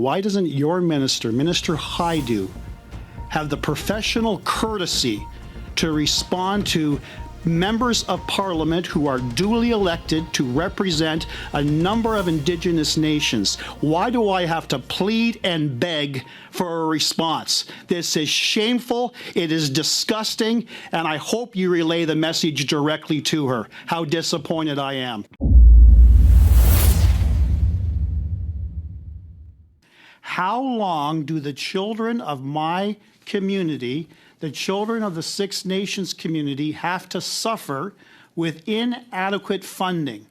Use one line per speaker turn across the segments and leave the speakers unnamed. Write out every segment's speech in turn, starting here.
Why doesn't your minister, Minister HAJDU, have the professional courtesy to respond to members of parliament who are duly elected to represent a number of indigenous nations? Why do I have to plead and beg for a response? This is shameful, it is disgusting, and I hope you relay the message directly to her, how disappointed I am. How long do the children of my community, the children of the Six Nations community, have to suffer with inadequate funding?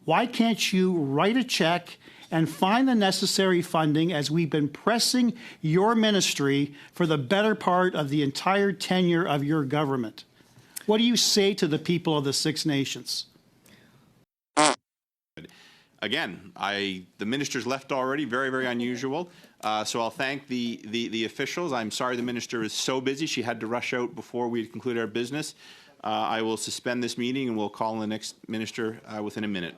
Why can't you write a check and find the necessary funding, as we've been pressing your ministry for the better part of the entire tenure of your government? What do you say to the people of the Six Nations?
Again, the minister's left already, very, very unusual. So I'll thank the officials. I'm sorry the minister is so busy. She had to rush out before we conclude our business. I will suspend this meeting and we'll call on the next minister within a minute.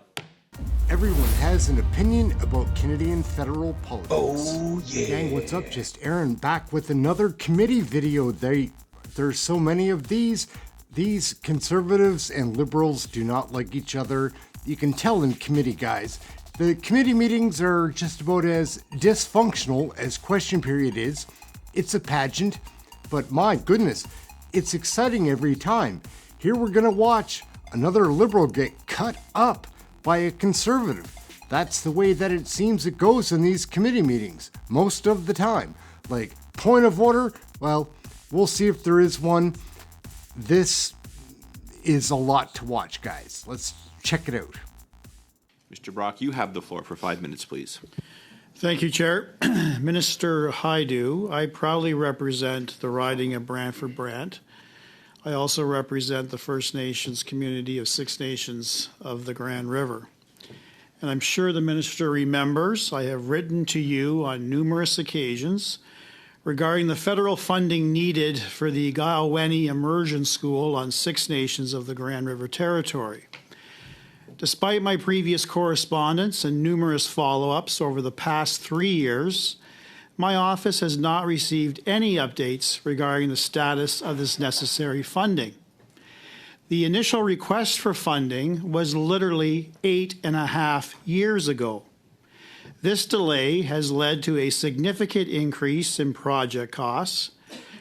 Everyone has an opinion about Canadian federal politics.
Oh, yeah.
Gang, what's up? Just Aaron back with another committee video. There's so many of these. These conservatives and liberals do not like each other. You can tell in committee, guys. The committee meetings are just about as dysfunctional as question period is. It's a pageant, but my goodness, it's exciting every time. Here we're gonna watch another liberal get cut up by a conservative. That's the way that it seems it goes in these committee meetings, most of the time. Like, point of order, well, we'll see if there is one. This is a lot to watch, guys. Let's check it out.
Mr. Brock, you have the floor for 5 minutes, please.
Thank you, Chair. Minister HAJDU, I proudly represent the riding of Brantford-Brant. I also represent the First Nations community of Six Nations of the Grand River. And I'm sure the minister remembers I have written to you on numerous occasions regarding the federal funding needed for the Gayaweni Immersion School on Six Nations of the Grand River Territory. Despite my previous correspondence and numerous follow-ups over the past 3 years, my office has not received any updates regarding the status of this necessary funding. The initial request for funding was literally 8.5 years ago. This delay has led to a significant increase in project costs,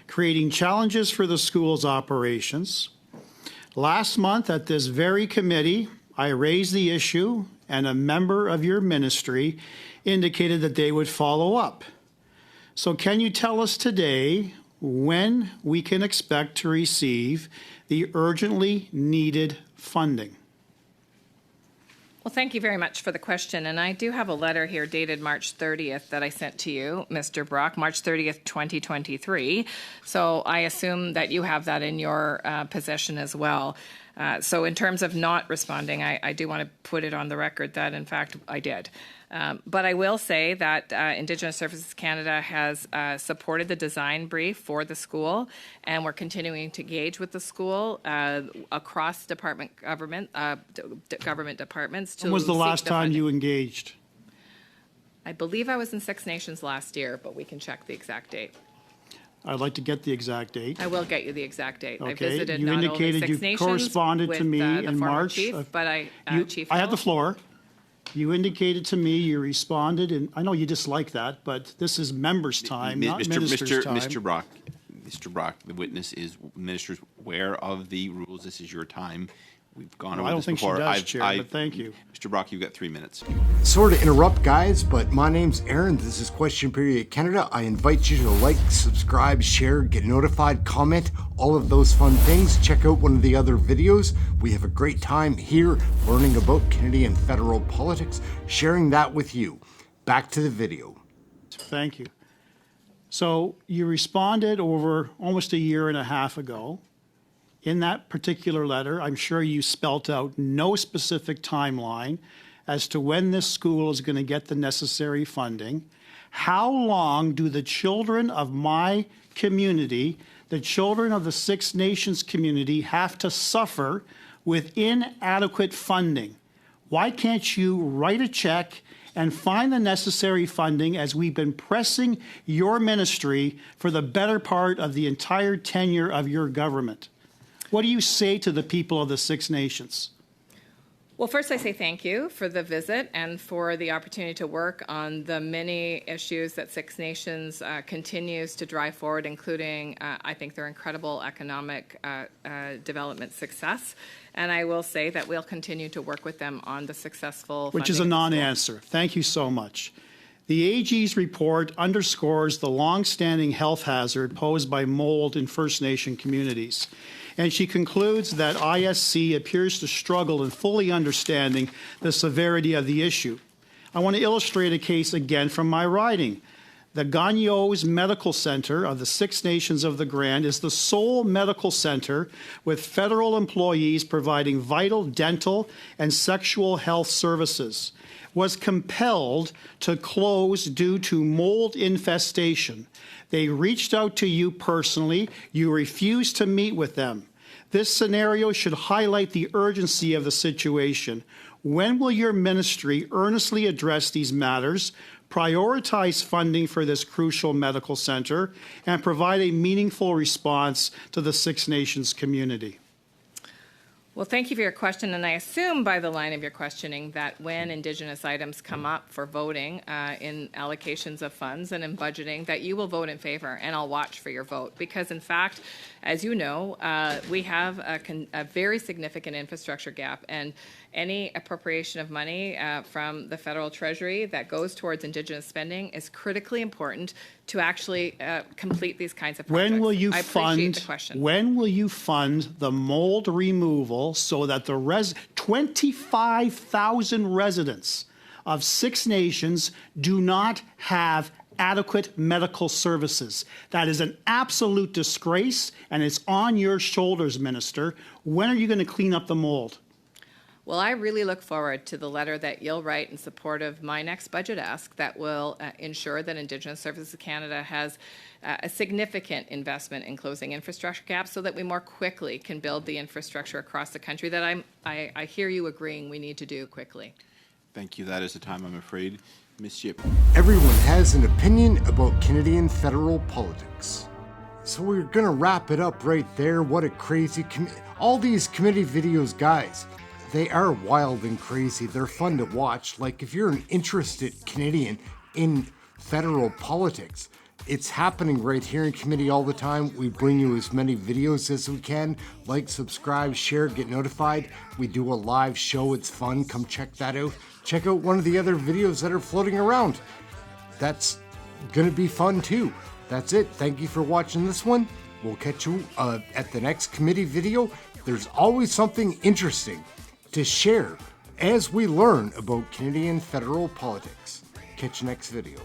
creating challenges for the school's operations. Last month at this very committee, I raised the issue, and a member of your ministry indicated that they would follow up. So can you tell us today when we can expect to receive the urgently needed funding?
Well, thank you very much for the question. And I do have a letter here dated March 30th that I sent to you, Mr. Brock, March 30th, 2023. So I assume that you have that in your possession as well. So in terms of not responding, I do want to put it on the record that, in fact, I did. But I will say that Indigenous Services Canada has supported the design brief for the school, and we're continuing to engage with the school across government departments.
When was the last time you engaged?
I believe I was in Six Nations last year, but we can check the exact date.
I'd like to get the exact date.
I will get you the exact date.
Okay.
I visited
You
not
indicated
only Six
you
Nations
corresponded
with,
to me
the
in
former
March.
Chief, but Chief
I had the
Hill.
floor. You indicated to me, you responded, and I know you dislike that, but this is members' time, not minister's time.
Mr. Brock, the witness is, the minister's aware of the rules. This is your time. We've gone over this before.
I don't think she does, Chair, but thank you.
Mr. Brock, you've got 3 minutes.
Sorry to interrupt, guys, but my name's Aaron. This is Question Period Canada. I invite you to like, subscribe, share, get notified, comment, all of those fun things. Check out one of the other videos. We have a great time here learning about Canadian federal politics, sharing that with you. Back to the video.
Thank you. So you responded over almost a year and a half ago. In that particular letter, I'm sure you spelt out no specific timeline as to when this school is going to get the necessary funding. How long do the children of my community, the children of the Six Nations community, have to suffer with inadequate funding? Why can't you write a check and find the necessary funding, as we've been pressing your ministry for the better part of the entire tenure of your government. What do you say to the people of the Six Nations?
Well, first I say thank you for the visit and for the opportunity to work on the many issues that Six Nations continues to drive forward, including, I think, their incredible economic development success. And I will say that we'll continue to work with them on the successful
Which is a non-answer. Thank you so much. The AG's report underscores the long-standing health hazard posed by mold in First Nation communities. And she concludes that ISC appears to struggle in fully understanding the severity of the issue. I want to illustrate a case again from my riding. The Gagno's Medical Center of the Six Nations of the Grand is the sole medical center with federal employees providing vital dental and sexual health services. Was compelled to close due to mold infestation. They reached out to you personally. You refused to meet with them. This scenario should highlight the urgency of the situation. When will your ministry earnestly address these matters, prioritize funding for this crucial medical center, and provide a meaningful response to the Six Nations community?
Well, thank you for your question, and I assume by the line of your questioning that when Indigenous items come up for voting in allocations of funds and in budgeting, that you will vote in favor, and I'll watch for your vote. Because, in fact, as you know, we have a very significant infrastructure gap, and any appropriation of money from the federal treasury that goes towards Indigenous spending is critically important to actually complete these kinds of projects.
When will you
I appreciate the question.
When will you fund the mold removal so that the 25,000 residents of Six Nations do not have adequate medical services? That is an absolute disgrace, and it's on your shoulders, Minister. When are you going to clean up the mold?
Well, I really look forward to the letter that you'll write in support of my next budget ask that will ensure that Indigenous Services Canada has a significant investment in closing infrastructure gaps so that we more quickly can build the infrastructure across the country that I hear you agreeing we need to do quickly.
Thank you. That is the time, I'm afraid. Ms. Yip.
Everyone has an opinion about Canadian federal politics. So we're gonna wrap it up right there. What a crazy all these committee videos, guys. They are wild and crazy. They're fun to watch. Like, if you're an interested Canadian in federal politics, it's happening right here in committee all the time. We bring you as many videos as we can. Like, subscribe, share, get notified. We do a live show. It's fun. Come check that out. Check out one of the other videos that are floating around. That's gonna be fun too. That's it. Thank you for watching this one. We'll catch you at the next committee video. There's always something interesting to share as we learn about Canadian federal politics. Catch you next video.